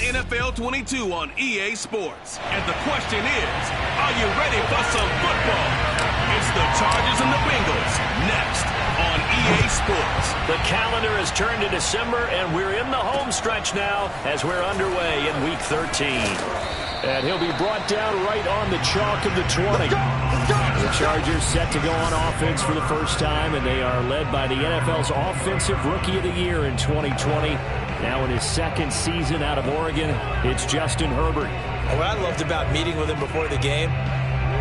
NFL 22 on EA Sports. And the question is, are you ready for some football? It's the Chargers and the Bengals next on EA Sports. The calendar has turned to December, and we're in the home stretch now as we're underway in Week 13. And he'll be brought down right on the chalk of the 20. The Chargers set to go on offense for the first time, and they are led by the NFL's Offensive Rookie of the Year in 2020. Now in his second season out of Oregon, it's Justin Herbert. What I loved about meeting with him before the game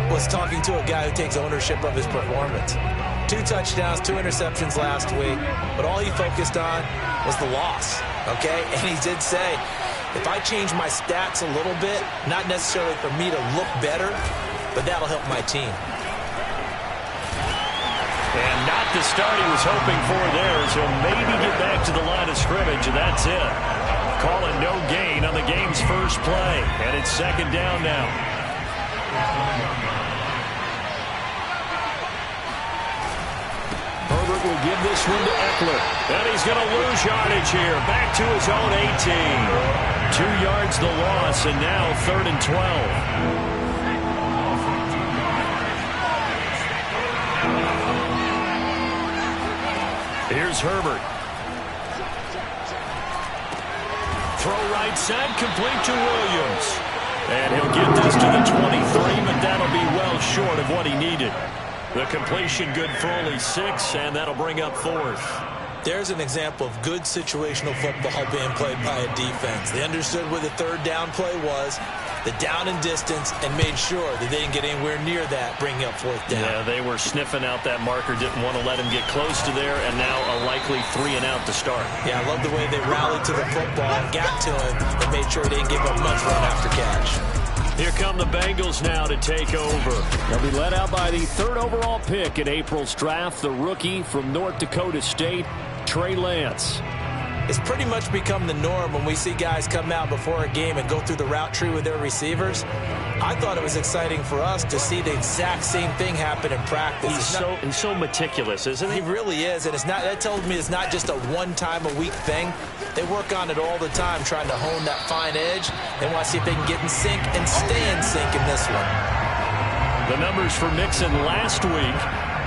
was talking to a guy who takes ownership of his performance. 2 touchdowns, 2 interceptions last week, but all he focused on was the loss, okay? And he did say, if I change my stats a little bit, not necessarily for me to look better, but that'll help my team. And not the start he was hoping for there, as he'll maybe get back to the line of scrimmage, and that's it. Calling no gain on the game's first play, and it's second down now. Herbert will give this one to Eckler, and he's going to lose yardage here, back to his own 18. 2 yards the loss, and now 3rd and 12. Here's Herbert. Throw right side, complete to Williams. And he'll get this to the 23, but that'll be well short of what he needed. The completion good for only 6, and that'll bring up 4th. There's an example of good situational football being played by a defense. They understood where the 3rd down play was, the down and distance, and made sure that they didn't get anywhere near that, bringing up 4th down. Yeah, they were sniffing out that marker, didn't want to let him get close to there, and now a likely 3 and out to start. Yeah, I love the way they rallied to the football and got to him and made sure they didn't give up much run after catch. Here come the Bengals now to take over. They'll be led out by the 3rd overall pick in April's draft, the rookie from North Dakota State, Trey Lance. It's pretty much become the norm when we see guys come out before a game and go through the route tree with their receivers. I thought it was exciting for us to see the exact same thing happen in practice. He's so meticulous, isn't he? He really is, and that tells me it's not just a one-time-a-week thing. They work on it all the time, trying to hone that fine edge. They want to see if they can get in sync and stay in sync in this one. The numbers for Mixon last week: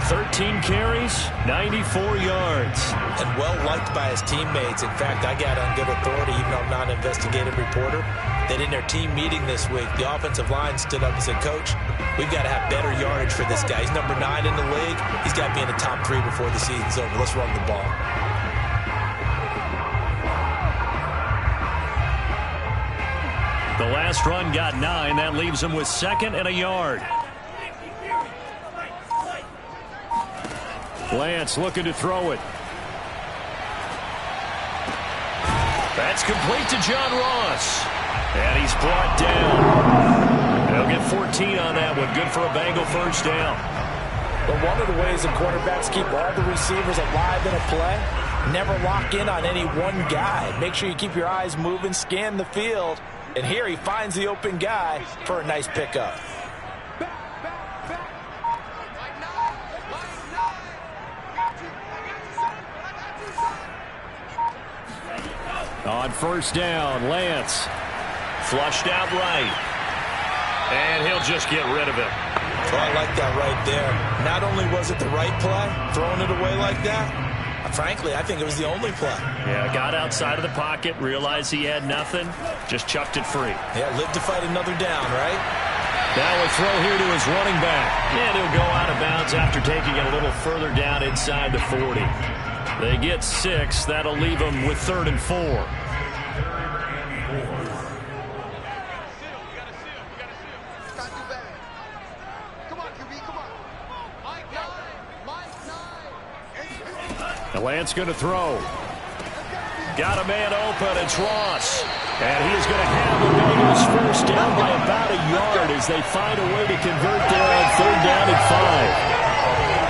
13 carries, 94 yards. And well-liked by his teammates. In fact, I got on good authority, even though I'm not an investigative reporter, that in their team meeting this week, the offensive line stood up and said, Coach, we've got to have better yardage for this guy. He's number 9 in the league. He's got to be in the top 3 before the season's over. Let's run the ball. The last run got 9. That leaves him with 2nd and a yard. Lance looking to throw it. That's complete to John Ross. And he's brought down. They'll get 14 on that one. Good for a Bengal first down. But one of the ways the quarterbacks keep all the receivers alive in a play, never lock in on any one guy. Make sure you keep your eyes moving, scan the field. And here he finds the open guy for a nice pickup. On first down, Lance flushed out right. And he'll just get rid of it. Oh, I like that right there. Not only was it the right play, throwing it away like that, frankly, I think it was the only play. Yeah, got outside of the pocket, realized he had nothing, just chucked it free. Yeah, lived to fight another down, right? Now a throw here to his running back. And he'll go out of bounds after taking it a little further down inside the 40. They get 6. That'll leave them with 3rd and 4. Lance going to throw. Got a man open. It's Ross. And he is going to have the Bengals first down by about a yard as they find a way to convert there on 3rd down and 5.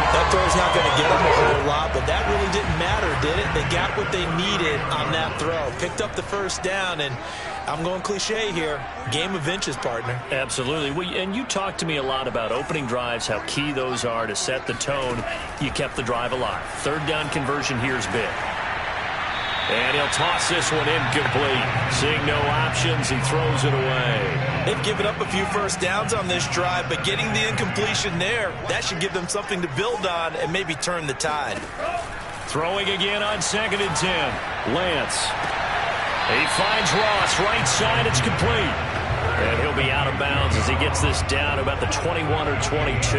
That throw's not going to get them a whole lot, but that really didn't matter, did it? They got what they needed on that throw. Picked up the first down, and I'm going cliche here. Game of inches, partner. Absolutely. Well, and you talked to me a lot about opening drives, how key those are to set the tone. You kept the drive alive. 3rd down conversion here is big. And he'll toss this one incomplete. Seeing no options, he throws it away. They've given up a few first downs on this drive, but getting the incompletion there, that should give them something to build on and maybe turn the tide. Throwing again on 2nd and 10. Lance. He finds Ross, right side, it's complete. And he'll be out of bounds as he gets this down about the 21 or 22.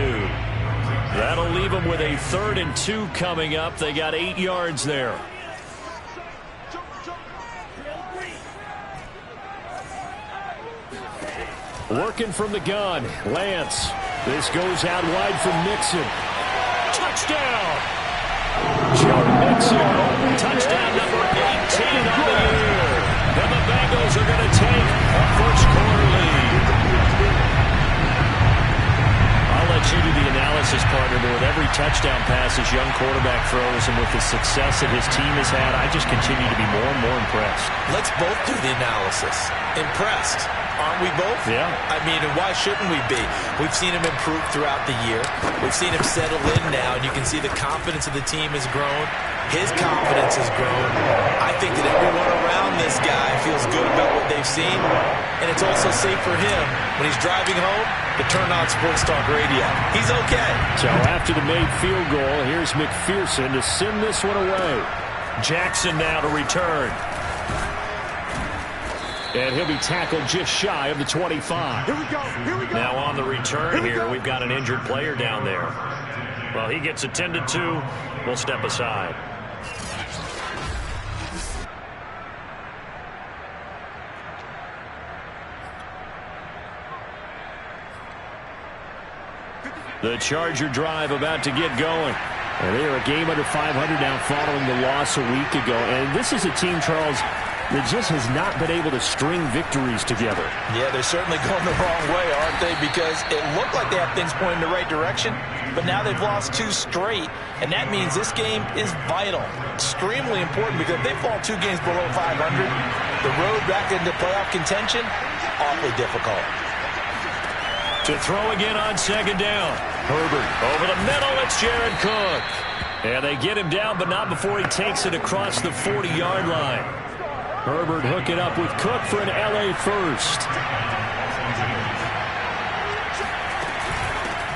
That'll leave him with a 3rd and 2 coming up. They got 8 yards there. Working from the gun, Lance. This goes out wide from Mixon. Touchdown! Joe Mixon. Touchdown number 18 on the year. And the Bengals are going to take a first-quarter lead. I'll let you do the analysis, partner, but with every touchdown pass his young quarterback throws and with the success that his team has had, I just continue to be more and more impressed. Let's both do the analysis. Impressed. Aren't we both? Yeah. I mean, and why shouldn't we be? We've seen him improve throughout the year. We've seen him settle in now, and you can see the confidence of the team has grown. His confidence has grown. I think that everyone around this guy feels good about what they've seen, and it's also safe for him when he's driving home to turn on Sports Talk Radio. He's okay. So after the made field goal, here's McPherson to send this one away. Jackson now to return. And he'll be tackled just shy of the 25. Here we go. Here we go. Now on the return here, we've got an injured player down there. Well, he gets attended to. We'll step aside. The Charger drive about to get going. And they are a game under 500 now following the loss a week ago. And this is a team, Charles, that just has not been able to string victories together. Yeah, they're certainly going the wrong way, aren't they? Because it looked like they have things pointing in the right direction, but now they've lost 2 straight, and that means this game is vital, extremely important, because if they fall 2 games below 500, the road back into playoff contention, awfully difficult. To throw again on 2nd down. Herbert over the middle, it's Jared Cook. And they get him down, but not before he takes it across the 40-yard line. Herbert hooking up with Cook for an LA first.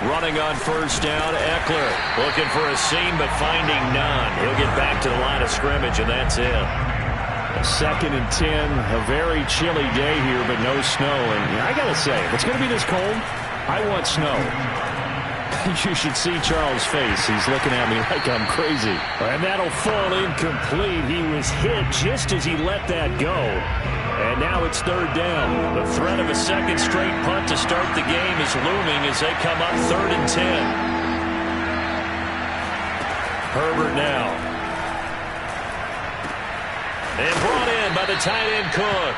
Running on 1st down, Eckler looking for a seam but finding none. He'll get back to the line of scrimmage, and that's it. A 2nd and 10, a very chilly day here, but no snow. And I got to say, if it's going to be this cold, I want snow. You should see Charles' face. He's looking at me like I'm crazy. And that'll fall incomplete. He was hit just as he let that go. And now it's 3rd down. The threat of a 2nd straight punt to start the game is looming as they come up 3rd and 10. Herbert now. And brought in by the tight end Cook.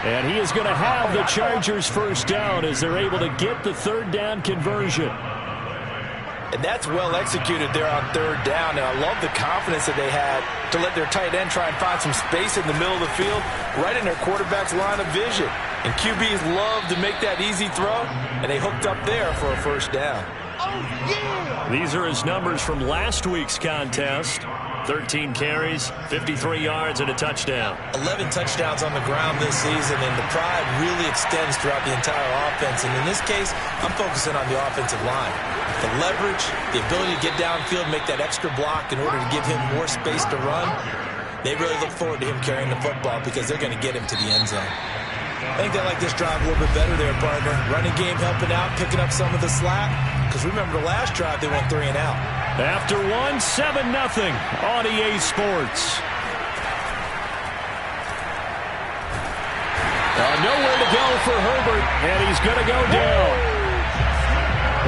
And he is going to have the Chargers' first down as they're able to get the 3rd down conversion. And that's well executed there on 3rd down. And I love the confidence that they had to let their tight end try and find some space in the middle of the field, right in their quarterback's line of vision. And QBs love to make that easy throw, and they hooked up there for a first down. Oh, yeah! These are his numbers from last week's contest. 13 carries, 53 yards, and a touchdown. 11 touchdowns on the ground this season, and the pride really extends throughout the entire offense. And in this case, I'm focusing on the offensive line. The leverage, the ability to get downfield, make that extra block in order to give him more space to run. They really look forward to him carrying the football because they're going to get him to the end zone. I think they like this drive a little bit better there, partner. Running game helping out, picking up some of the slack. Because remember, the last drive, they went 3 and out. After 1, 7-0 on EA Sports. Nowhere to go for Herbert, and he's going to go down.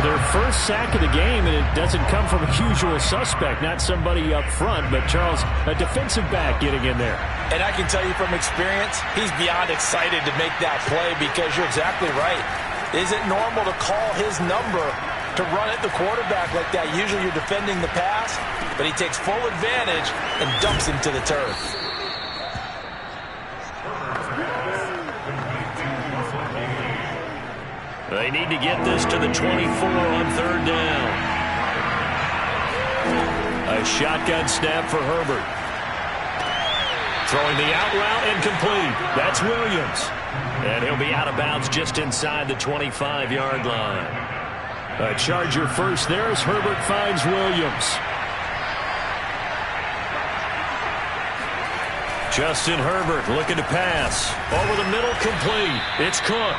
Their first sack of the game, and it doesn't come from a usual suspect, not somebody up front, but Charles, a defensive back getting in there. And I can tell you from experience, he's beyond excited to make that play because you're exactly right. Is it normal to call his number to run at the quarterback like that? Usually you're defending the pass, but he takes full advantage and dumps him to the turf. They need to get this to the 24 on 3rd down. A shotgun snap for Herbert. Throwing the out route incomplete. That's Williams. And he'll be out of bounds just inside the 25-yard line. A Charger first there as Herbert finds Williams. Justin Herbert looking to pass. Over the middle, complete. It's Cook.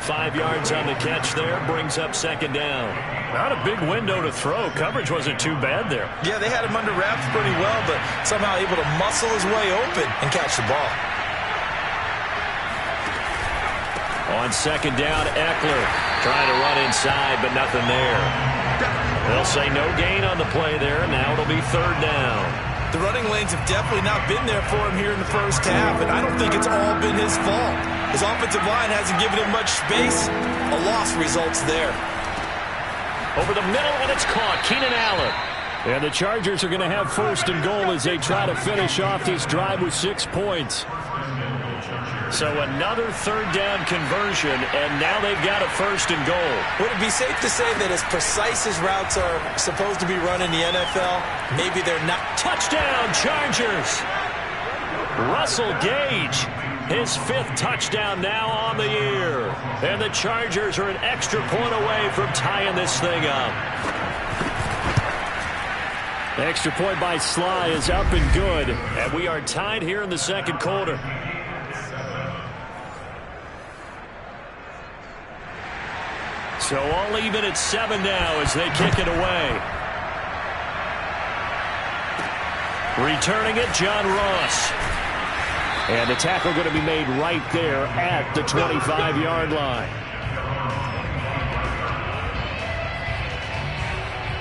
5 yards on the catch there, brings up second down. Not a big window to throw. Coverage wasn't too bad there. Yeah, they had him under wraps pretty well, but somehow able to muscle his way open and catch the ball. On second down, Eckler trying to run inside, but nothing there. They'll say no gain on the play there. Now it'll be third down. The running lanes have definitely not been there for him here in the first half, and I don't think it's all been his fault. His offensive line hasn't given him much space. A loss results there. Over the middle, and it's caught. Keenan Allen. And the Chargers are going to have first and goal as they try to finish off this drive with 6 points. So another third down conversion, and now they've got a first and goal. Would it be safe to say that as precise as routes are supposed to be run in the NFL, maybe they're not? Touchdown, Chargers! Russell Gage, his 5th touchdown now on the year. And the Chargers are an extra point away from tying this thing up. Extra point by Sly is up and good. And we are tied here in the second quarter. So all even at 7 now as they kick it away. Returning it, John Ross. And the tackle going to be made right there at the 25-yard line.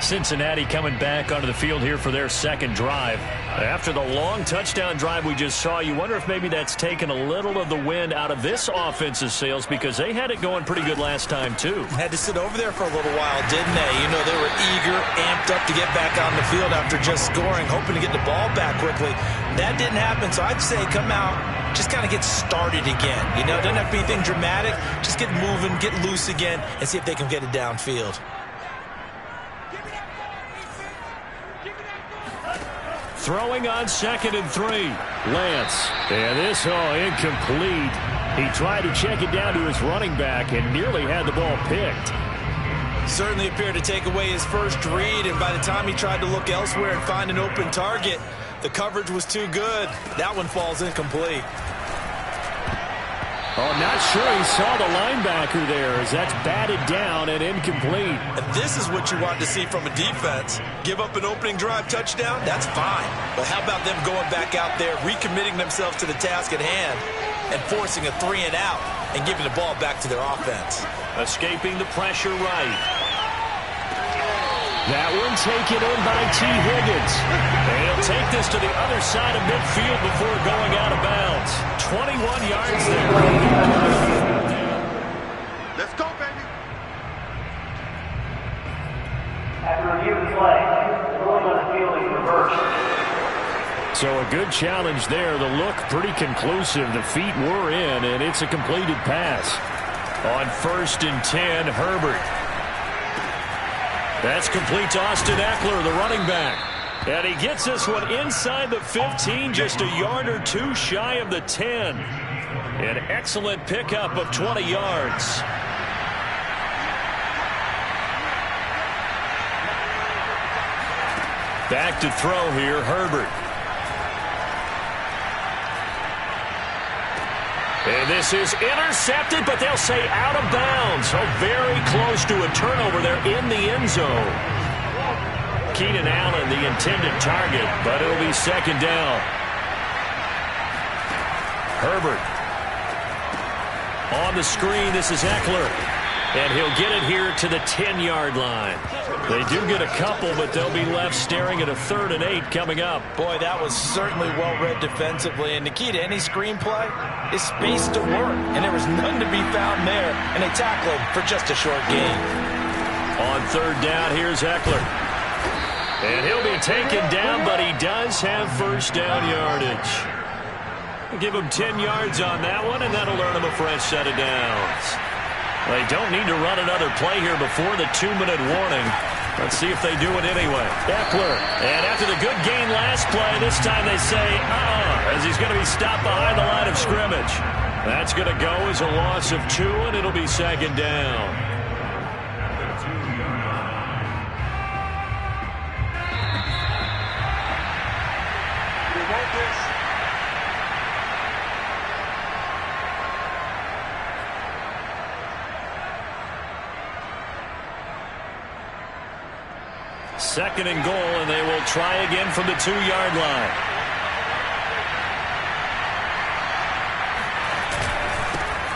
Cincinnati coming back onto the field here for their second drive. After the long touchdown drive we just saw, you wonder if maybe that's taken a little of the wind out of this offense's sails because they had it going pretty good last time, too. Had to sit over there for a little while, didn't they? You know, they were eager, amped up to get back on the field after just scoring, hoping to get the ball back quickly. That didn't happen, so I'd say come out, just kind of get started again. You know, it doesn't have to be anything dramatic. Just get moving, get loose again, and see if they can get it downfield. Throwing on 2nd and 3. Lance. And this, incomplete. He tried to check it down to his running back and nearly had the ball picked. Certainly appeared to take away his first read, and by the time he tried to look elsewhere and find an open target, the coverage was too good. That one falls incomplete. Oh, not sure he saw the linebacker there as that's batted down and incomplete. And this is what you want to see from a defense. Give up an opening drive touchdown, that's fine. But how about them going back out there, recommitting themselves to the task at hand, and forcing a 3 and out and giving the ball back to their offense. Escaping the pressure right. That one taken in by T. Higgins. And he'll take this to the other side of midfield before going out of bounds. 21 yards there. Let's go, baby. After review of play, ruling on the fielding reversed. So a good challenge there. The look pretty conclusive. The feet were in, and it's a completed pass. On 1st and 10, Herbert. That's complete to Austin Eckler, the running back. And he gets this one inside the 15, just a yard or two shy of the 10. An excellent pickup of 20 yards. Back to throw here, Herbert. And this is intercepted, but they'll say out of bounds. So very close to a turnover there in the end zone. Keenan Allen, the intended target, but it'll be second down. Herbert. On the screen, this is Eckler. And he'll get it here to the 10-yard line. They do get a couple, but they'll be left staring at a 3rd and 8 coming up. Boy, that was certainly well-read defensively. And the key to any screenplay is space to work. And there was none to be found there. And they tackled him for just a short gain. On 3rd down, here's Eckler. And he'll be taken down, but he does have first down yardage. Give him 10 yards on that one, and that'll earn him a fresh set of downs. They don't need to run another play here before the 2-minute warning. Let's see if they do it anyway. Eckler, and after the good gain last play. This time they say, as he's going to be stopped behind the line of scrimmage. That's going to go as a loss of 2, and it'll be second down. Second and goal, and they will try again from the 2-yard line.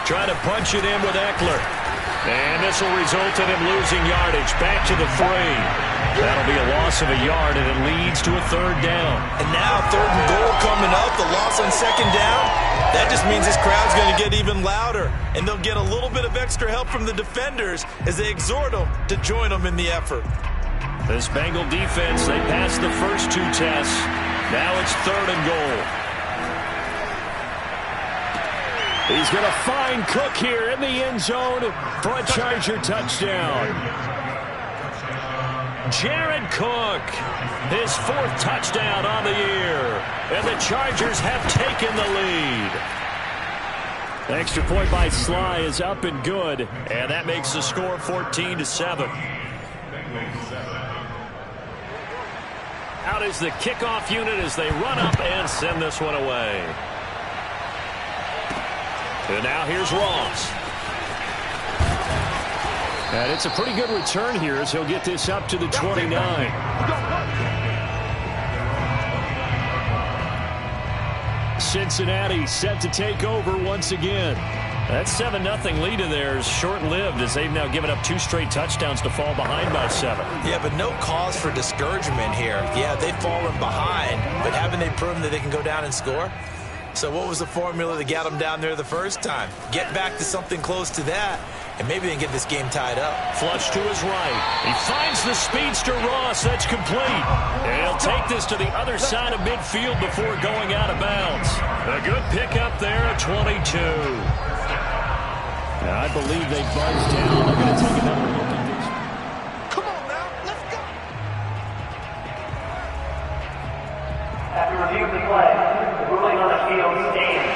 Trying to punch it in with Eckler. And this will result in him losing yardage. Back to the 3. That'll be a loss of a yard, and it leads to a 3rd down. And now 3rd and goal coming up. The loss on 2nd down. That just means this crowd's going to get even louder. And they'll get a little bit of extra help from the defenders as they exhort them to join them in the effort. This Bengal defense, they passed the first 2 tests. Now it's 3rd and goal. He's going to find Cook here in the end zone for a Charger touchdown. Jared Cook, his 4th touchdown on the year. And the Chargers have taken the lead. The extra point by Sly is up and good. And that makes the score 14-7. Out is the kickoff unit as they run up and send this one away. And now here's Ross. And it's a pretty good return here as he'll get this up to the 29. Cincinnati set to take over once again. That 7-0 lead of theirs short-lived as they've now given up 2 straight touchdowns to fall behind by 7. Yeah, but no cause for discouragement here. Yeah, they've fallen behind, but haven't they proven that they can go down and score? So what was the formula that got them down there the first time? Get back to something close to that, and maybe they can get this game tied up. Flush to his right. He finds the speedster Ross. That's complete. And he'll take this to the other side of midfield before going out of bounds. A good pickup there at 22. Now, I believe they buzzed down. They're going to take another look at this. Come on now, let's go. After reviewing the play, the ruling on the field stands.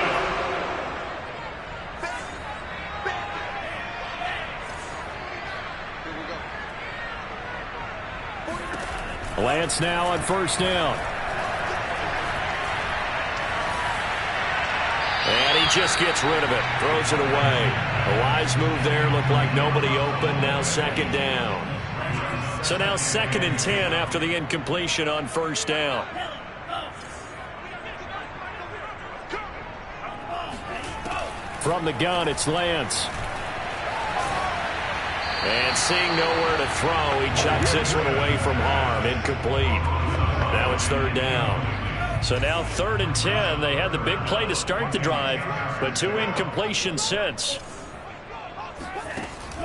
Lance now on 1st down. And he just gets rid of it. Throws it away. A wise move there. Looked like nobody open. Now 2nd down. So now 2nd and 10 after the incompletion on 1st down. From the gun, it's Lance. And seeing nowhere to throw, he chucks this one away from harm. Incomplete. Now it's 3rd down. So now 3rd and 10. They had the big play to start the drive, but 2 incompletions since.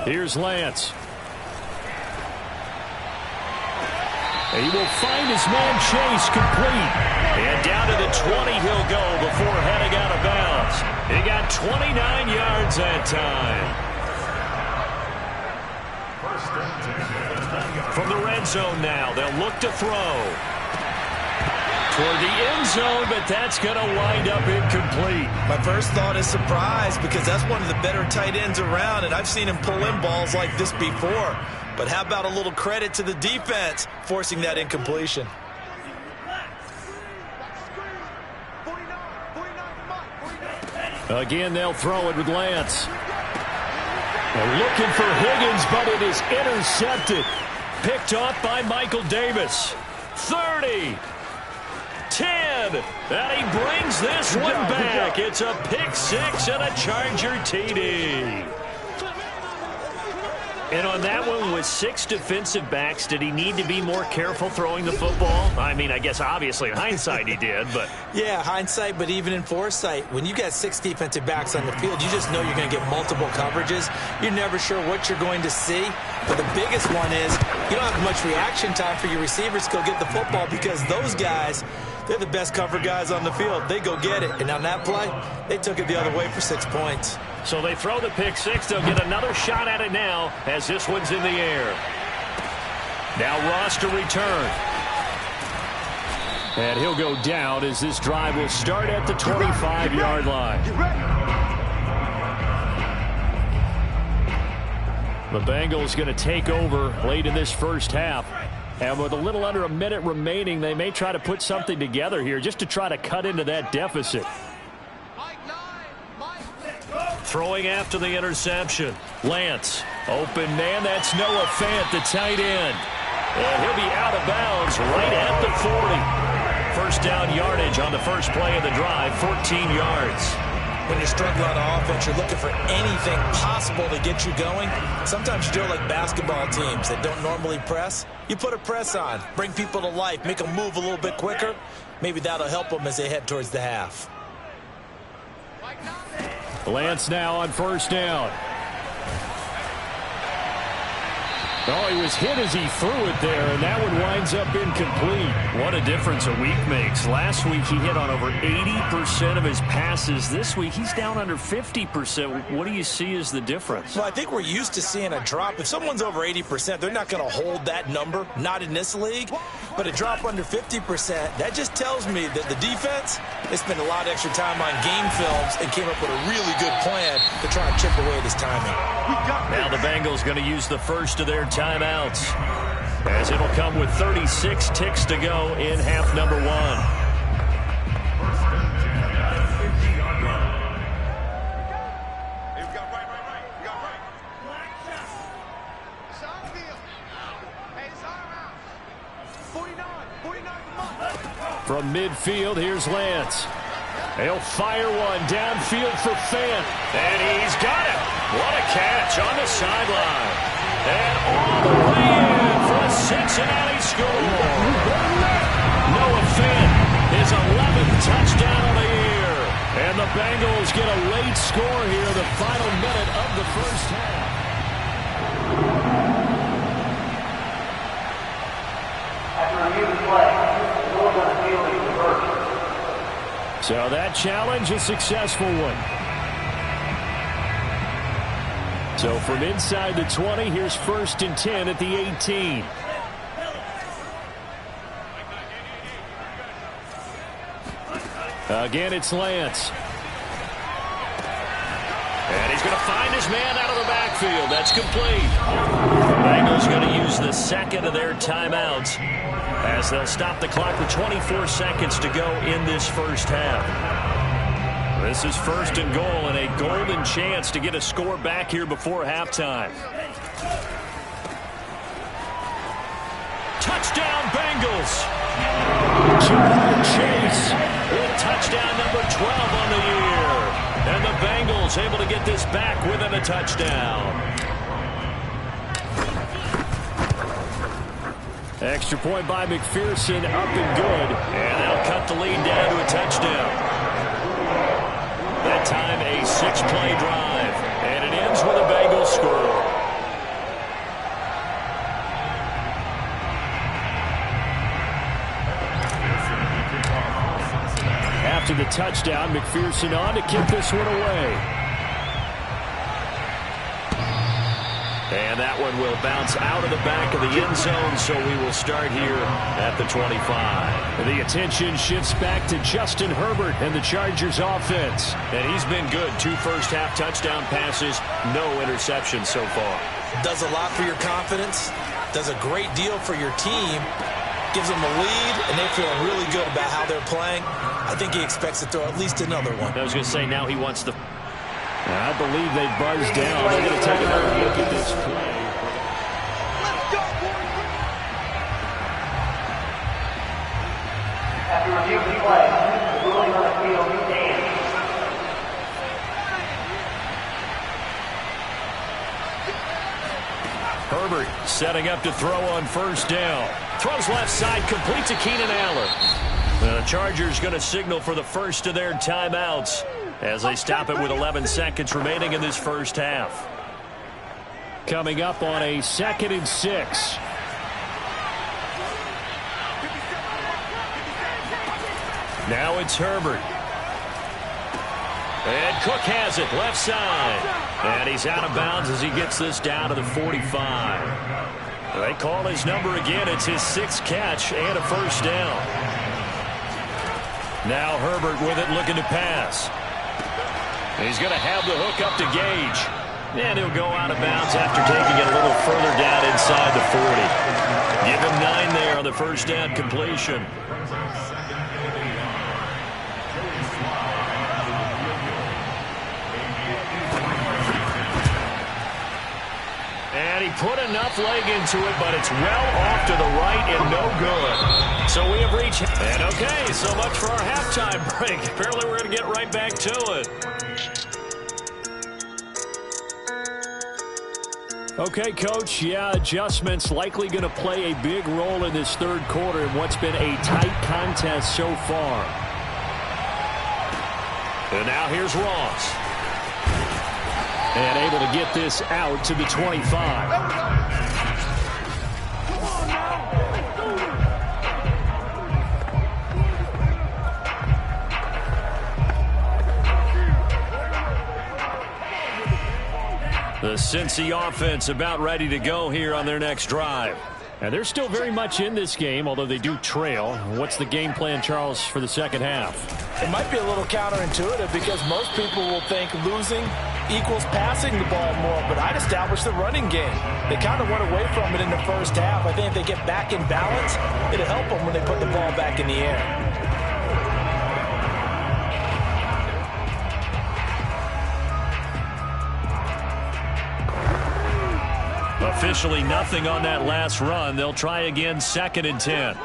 Here's Lance. He will find his man Chase complete. And down to the 20 he'll go before heading out of bounds. He got 29 yards that time. From the red zone now, they'll look to throw. Toward the end zone, but that's going to wind up incomplete. My first thought is surprise because that's one of the better tight ends around, and I've seen him pull in balls like this before. But how about a little credit to the defense forcing that incompletion? Again, they'll throw it with Lance. They're looking for Higgins, but it is intercepted. Picked off by Michael Davis. 30. 10. And he brings this one back. It's a pick 6 and a Charger TD. And on that one, with 6 defensive backs, did he need to be more careful throwing the football? I mean, I guess obviously in hindsight he did, but... Yeah, hindsight, but even in foresight, when you got 6 defensive backs on the field, you just know you're going to get multiple coverages. You're never sure what you're going to see. But the biggest one is you don't have much reaction time for your receivers to go get the football because those guys, they're the best cover guys on the field. They go get it. And on that play, they took it the other way for 6 points. So they throw the pick 6. They'll get another shot at it now as this one's in the air. Now Ross to return. And he'll go down as this drive will start at the 25-yard line. The Bengals going to take over late in this first half. And with a little under a minute remaining, they may try to put something together here just to try to cut into that deficit. Throwing after the interception. Lance, open man, that's Noah Fant, the tight end. And he'll be out of bounds right at the 40. First down yardage on the first play of the drive, 14 yards. When you're struggling on offense, you're looking for anything possible to get you going. Sometimes you do it like basketball teams that don't normally press. You put a press on, bring people to life, make them move a little bit quicker. Maybe that'll help them as they head towards the half. Lance now on first down. Oh, he was hit as he threw it there, and that one winds up incomplete. What a difference a week makes. Last week he hit on over 80% of his passes. This week he's down under 50%. What do you see as the difference? Well, I think we're used to seeing a drop. If someone's over 80%, they're not going to hold that number, not in this league. But a drop under 50%, that just tells me that the defense has spent a lot of extra time on game films and came up with a really good plan to try and chip away at his timing. Now the Bengals going to use the first of their timeouts, as it'll come with 36 ticks to go in half number one. From midfield, here's Lance. He'll fire one downfield for Fant, and he's got it. What a catch on the sideline. And all the way in for a Cincinnati score. Noah Fant, his 11th touchdown of the year. And the Bengals get a late score here, the final minute of the first half. After review the play, the rules on the field is reversed. So that challenge, a successful one. So from inside the 20, here's 1st and 10 at the 18. Again, it's Lance. And he's going to find his man out of the backfield. That's complete. The Bengals going to use the second of their timeouts as they'll stop the clock with 24 seconds to go in this first half. This is 1st and goal and a golden chance to get a score back here before halftime. Touchdown Bengals! Jamar Chase with touchdown number 12 on the year. And the Bengals able to get this back within a touchdown. Extra point by McPherson, up and good. And they'll cut the lead down to a touchdown. That time a 6-play drive. And it ends with a Bengals score. After the touchdown, McPherson on to kick this one away. And that one will bounce out of the back of the end zone, so we will start here at the 25. The attention shifts back to Justin Herbert and the Chargers offense. And he's been good. 2 first-half touchdown passes, no interceptions so far. Does a lot for your confidence, does a great deal for your team, gives them a lead, and they feel really good about how they're playing. I think he expects to throw at least another one. I was going to say, now he wants the... I believe they buzzed down. They're going to take another look at this play. After review the play, the ruling on the field stands. Herbert setting up to throw on first down. Throws left side, complete to Keenan Allen. The Chargers going to signal for the first of their timeouts as they stop it with 11 seconds remaining in this first half. Coming up on a 2nd and 6. Now it's Herbert. And Cook has it, left side. And he's out of bounds as he gets this down to the 45. They call his number again. It's his 6th catch and a first down. Now Herbert with it, looking to pass. He's going to have the hook up to Gage. And he'll go out of bounds after taking it a little further down inside the 40. Give him 9 there on the first down completion. And he put enough leg into it, but it's well off to the right and no good. So we have reached... And okay, so much for our halftime break. Apparently we're going to get right back to it. Okay, Coach, yeah, adjustments likely going to play a big role in this third quarter in what's been a tight contest so far. And now here's Ross. And able to get this out to the 25. The Cincy offense about ready to go here on their next drive. And they're still very much in this game, although they do trail. What's the game plan, Charles, for the second half? It might be a little counterintuitive because most people will think losing equals passing the ball more, but I'd establish the running game. They kind of went away from it in the first half. I think if they get back in balance, it'll help them when they put the ball back in the air. Officially nothing on that last run. They'll try again, 2nd and 10.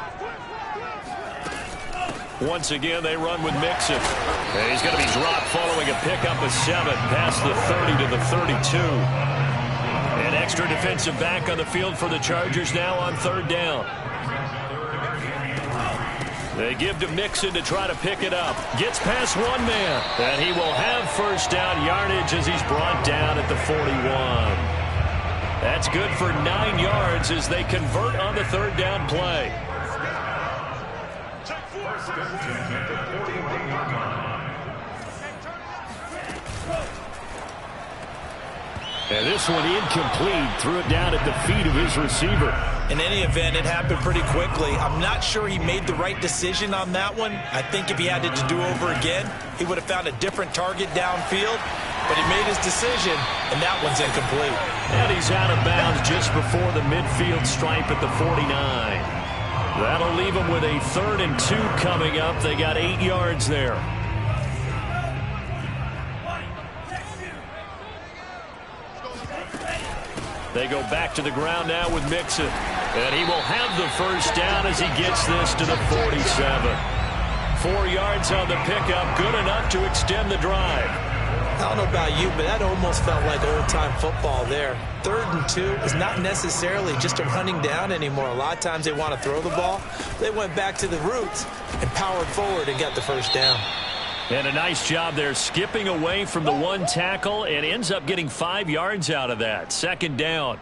Once again, they run with Mixon. And he's going to be dropped following a pickup of 7 past the 30 to the 32. An extra defensive back on the field for the Chargers now on 3rd down. They give to Mixon to try to pick it up. Gets past one man. And he will have first down yardage as he's brought down at the 41. That's good for 9 yards as they convert on the 3rd down play. And this one incomplete. Threw it down at the feet of his receiver. In any event, it happened pretty quickly. I'm not sure he made the right decision on that one. I think if he had it to do over again, he would have found a different target downfield. But he made his decision, and that one's incomplete. And he's out of bounds just before the midfield stripe at the 49. That'll leave him with a 3rd and 2 coming up. They got 8 yards there. They go back to the ground now with Mixon. And he will have the first down as he gets this to the 47. 4 yards on the pickup, good enough to extend the drive. I don't know about you, but that almost felt like old-time football there. 3rd and 2 is not necessarily just a running down anymore. A lot of times they want to throw the ball. They went back to the roots and powered forward and got the first down. And a nice job there skipping away from the 1 tackle and ends up getting 5 yards out of that. 2nd down.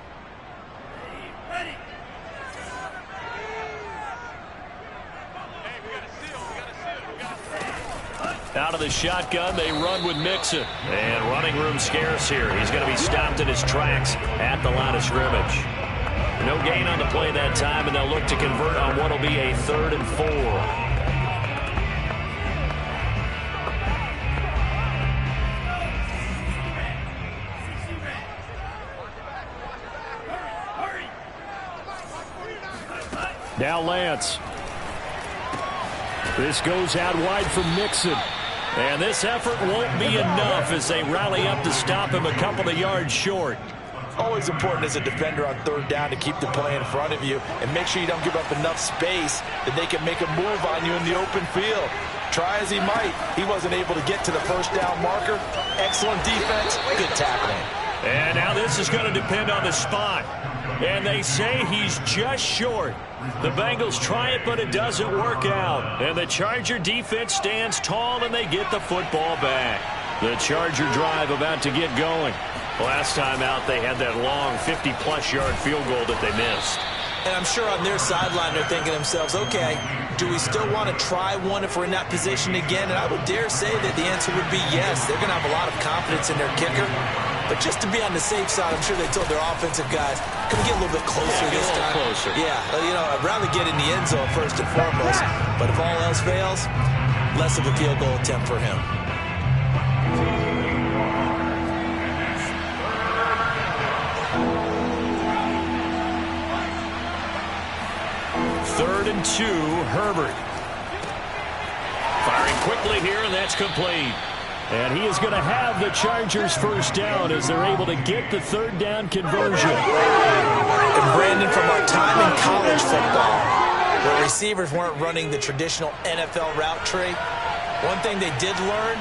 Out of the shotgun, they run with Mixon. And running room scarce here. He's going to be stopped in his tracks at the line of scrimmage. No gain on the play that time, and they'll look to convert on what will be a 3rd and 4. Now Lance. This goes out wide from Mixon. And this effort won't be enough as they rally up to stop him a couple of yards short. Always important as a defender on 3rd down to keep the play in front of you and make sure you don't give up enough space that they can make a move on you in the open field. Try as he might, he wasn't able to get to the first down marker. Excellent defense, good tackling. And now this is going to depend on the spot. And they say he's just short. The Bengals try it, but it doesn't work out. And the Charger defense stands tall, and they get the football back. The Charger drive about to get going. Last time out, they had that long 50-plus yard field goal that they missed. And I'm sure on their sideline they're thinking to themselves, okay, do we still want to try one if we're in that position again? And I would dare say that the answer would be yes. They're going to have a lot of confidence in their kicker. But just to be on the safe side, I'm sure they told their offensive guys, can we get a little bit closer this time? Closer. Yeah, I'd rather get in the end zone first and foremost. But if all else fails, less of a field goal attempt for him. Third and 2, Herbert. Firing quickly here, and that's complete. And he is going to have the Chargers first down as they're able to get the third down conversion. And Brandon, from our time in college football, where receivers weren't running the traditional NFL route tree, one thing they did learn,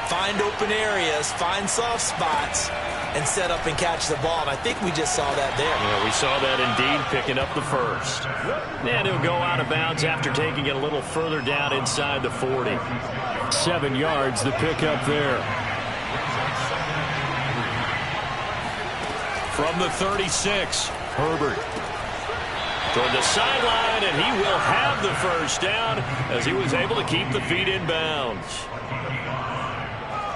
find open areas, find soft spots, and set up and catch the ball. And I think we just saw that there. Yeah, we saw that indeed, picking up the first. And he'll go out of bounds after taking it a little further down inside the 40. 7 yards, the pickup there. From the 36, Herbert. Toward the sideline, and he will have the first down as he was able to keep the feet in bounds.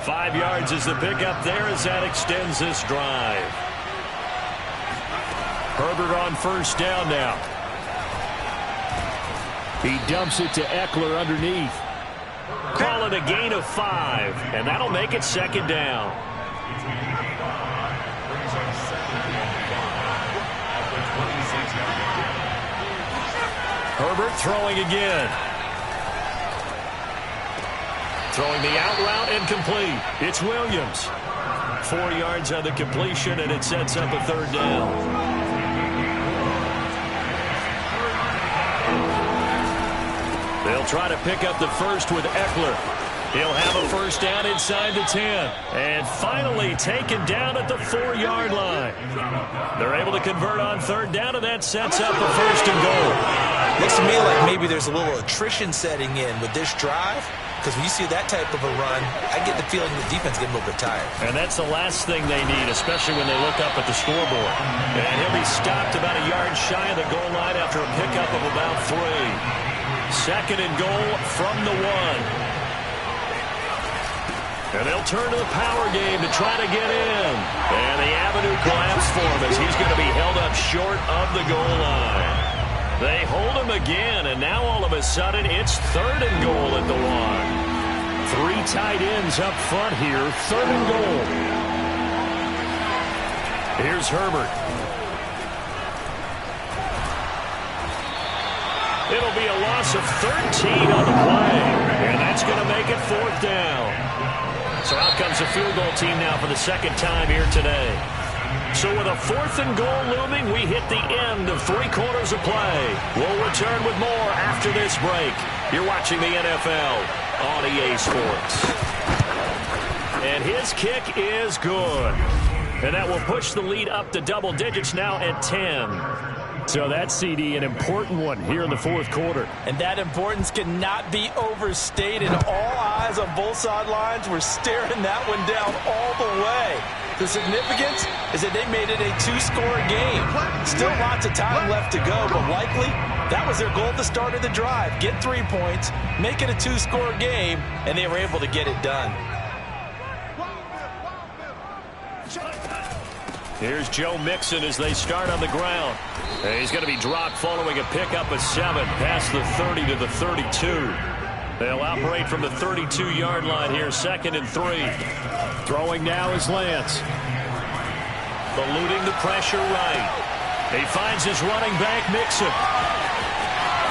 5 yards is the pickup there as that extends this drive. Herbert on first down now. He dumps it to Eckler underneath. Call it a gain of 5, and that'll make it second down. Herbert throwing again. Throwing the out route and complete. It's Williams. 4 yards on the completion, and it sets up a third down. They'll try to pick up the first with Eckler. He'll have a first down inside the 10. And finally taken down at the 4-yard line. They're able to convert on third down, and that sets up a first and goal. Looks to me like maybe there's a little attrition setting in with this drive. Because when you see that type of a run, I get the feeling the defense getting a little bit tired. And that's the last thing they need, especially when they look up at the scoreboard. And he'll be stopped about a yard shy of the goal line after a pickup of about 3. Second and goal from the 1. And they'll turn to the power game to try to get in. And the avenue collapsed for him as he's going to be held up short of the goal line. They hold him again, and now all of a sudden it's third and goal at the 1. 3 tight ends up front here, third and goal. Here's Herbert. It'll be a loss of 13 on the play, and that's going to make it fourth down. So out comes the field goal team now for the second time here today. So with a fourth and goal looming, we hit the end of 3 quarters of play. We'll return with more after this break. You're watching the NFL on EA Sports. And his kick is good. And that will push the lead up to double digits now at 10. So that, CD, an important one here in the fourth quarter. And that importance cannot be overstated. All eyes on both sidelines were staring that one down all the way. The significance is that they made it a 2-score game. Still lots of time left to go, but likely that was their goal at the start of the drive. Get 3 points, make it a 2-score game, and they were able to get it done. Here's Joe Mixon as they start on the ground. And he's going to be dropped following a pickup of 7 past the 30 to the 32. They'll operate from the 32-yard line here, second and 3. Throwing now is Lance. Eluding the pressure right. He finds his running back, Mixon.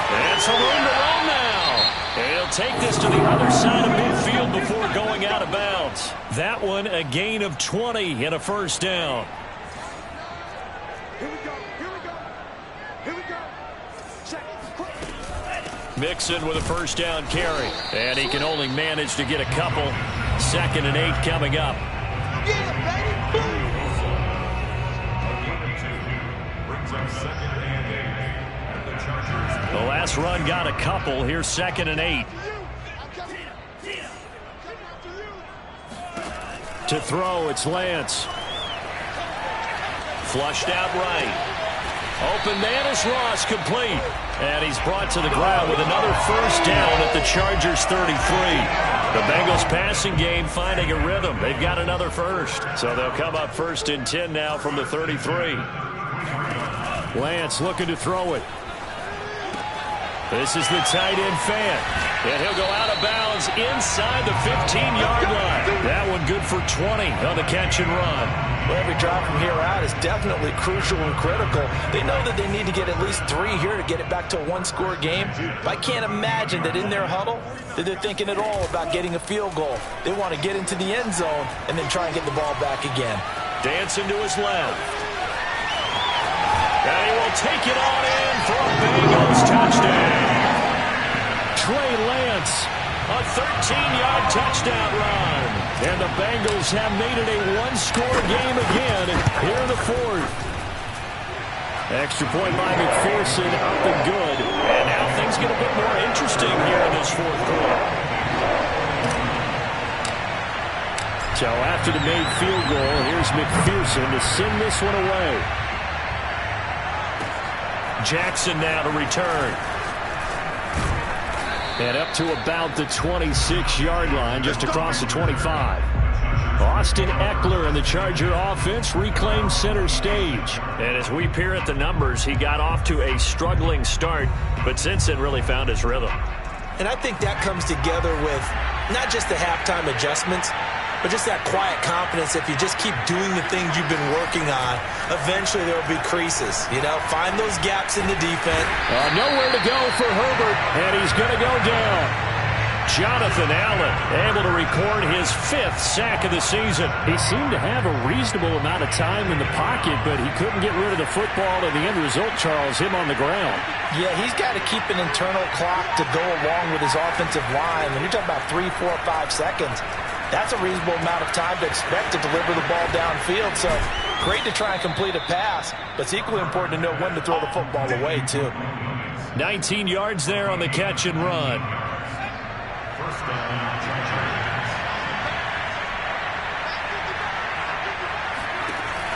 And some room to run now. And he'll take this to the other side of midfield before going out of bounds. That one a gain of 20 and a first down. Here we go. Here we go. Here we go. Check. Mixon with a first down carry. And he can only manage to get a couple. Second and 8 coming up. Yeah, baby. Boom. The last run got a couple. Here's second and 8. To throw, it's Lance. Flushed out right. Open man is Ross, complete. And he's brought to the ground with another first down at the Chargers 33. The Bengals passing game finding a rhythm. They've got another first. So they'll come up 1st and 10 now from the 33. Lance looking to throw it. This is the tight end fan. And he'll go out of bounds inside the 15-yard line. That one good for 20 on the catch and run. Well, every drive from here out is definitely crucial and critical. They know that they need to get at least 3 here to get it back to a one-score game. But I can't imagine that in their huddle that they're thinking at all about getting a field goal. They want to get into the end zone and then try and get the ball back again. Dancing to his left. And he will take it on in for a Bengals touchdown. Trey Lance, a 13-yard touchdown run. And the Bengals have made it a one-score game again here in the 4th. Extra point by McPherson, up and good. And now things get a bit more interesting here in this 4th quarter. So after the made field goal, here's McPherson to send this one away. Jackson now to return. And up to about the 26-yard line, just across the 25. Austin Eckler and the Charger offense reclaim center stage. And as we peer at the numbers, he got off to a struggling start, but since then really found his rhythm. And I think that comes together with not just the halftime adjustments, but just that quiet confidence. If you just keep doing the things you've been working on, eventually there will be creases. You know, find those gaps in the defense. Nowhere to go for Herbert, and he's going to go down. Jonathan Allen able to record his 5th sack of the season. He seemed to have a reasonable amount of time in the pocket, but he couldn't get rid of the football, and the end result, Charles, him on the ground. Yeah, he's got to keep an internal clock to go along with his offensive line. When you're talking about 3, 4, 5 seconds, that's a reasonable amount of time to expect to deliver the ball downfield. So great to try and complete a pass, but it's equally important to know when to throw the football away, too. 19 yards there on the catch and run.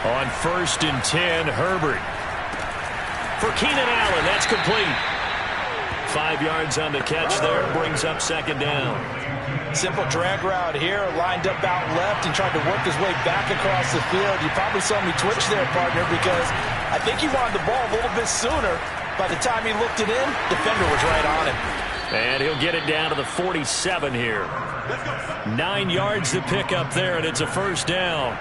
On 1st and 10, Herbert. For Keenan Allen, that's complete. 5 yards on the catch there, brings up 2nd down. Simple drag route here, lined up out left and tried to work his way back across the field. You probably saw me twitch there, partner, because I think he wanted the ball a little bit sooner. By the time he looked it in, defender was right on him. And he'll get it down to the 47 here. 9 yards to pick up there, and it's a 1st down.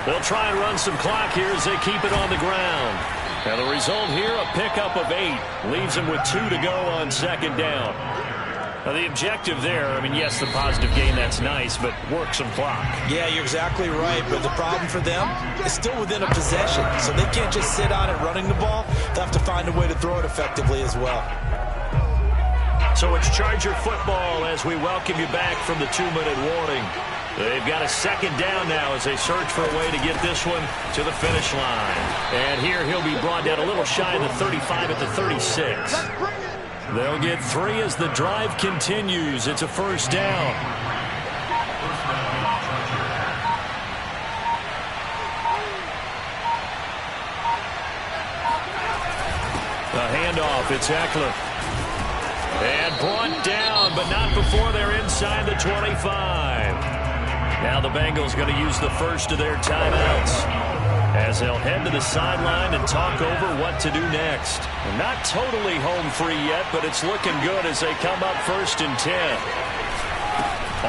They'll try and run some clock here as they keep it on the ground. Now the result here, a pickup of 8. Leaves them with 2 to go on 2nd down. Now the objective there, I mean, yes, the positive gain, that's nice, but work some clock. Yeah, you're exactly right, but the problem for them is still within a possession, so they can't just sit on it running the ball. They'll have to find a way to throw it effectively as well. So it's Charger football as we welcome you back from the 2-minute warning. They've got a 2nd down now as they search for a way to get this one to the finish line. And here he'll be brought down a little shy of the 35 at the 36. They'll get 3 as the drive continues. It's a 1st down. A handoff, it's Eckler. And brought down, but not before they're inside the 25. Now the Bengals going to use the first of their timeouts as they'll head to the sideline and talk over what to do next. Not totally home free yet, but it's looking good as they come up 1st and 10.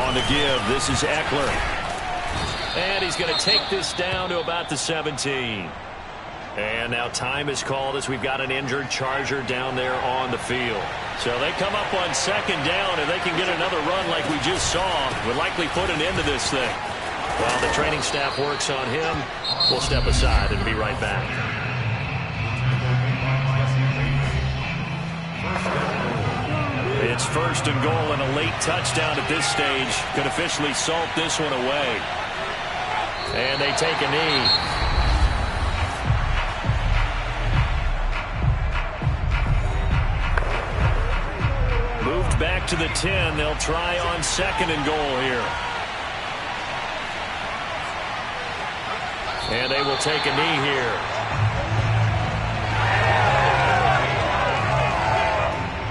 On the give, this is Eckler. And he's going to take this down to about the 17. And now time is called as we've got an injured Charger down there on the field. So they come up on 2nd down, and they can get another run like we just saw. Would likely put an end to this thing. While the training staff works on him, we'll step aside and be right back. It's 1st and goal, and a late touchdown at this stage could officially salt this one away. And they take a knee. Back back to the 10. They'll try on 2nd and goal here. And they will take a knee here.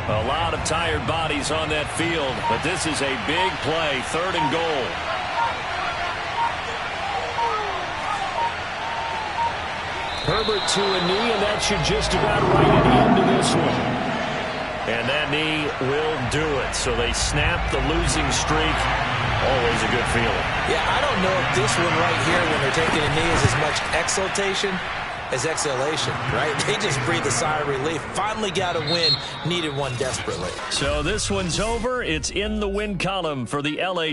A lot of tired bodies on that field, but this is a big play, 3rd and goal. Herbert to a knee, and that should just about write it into this one. And that knee will do it. So they snap the losing streak. Always a good feeling. Yeah, I don't know if this one right here, when they're taking a knee, is as much exultation as exhalation, right? They just breathe a sigh of relief. Finally got a win. Needed one desperately. So this one's over. It's in the win column for the LA.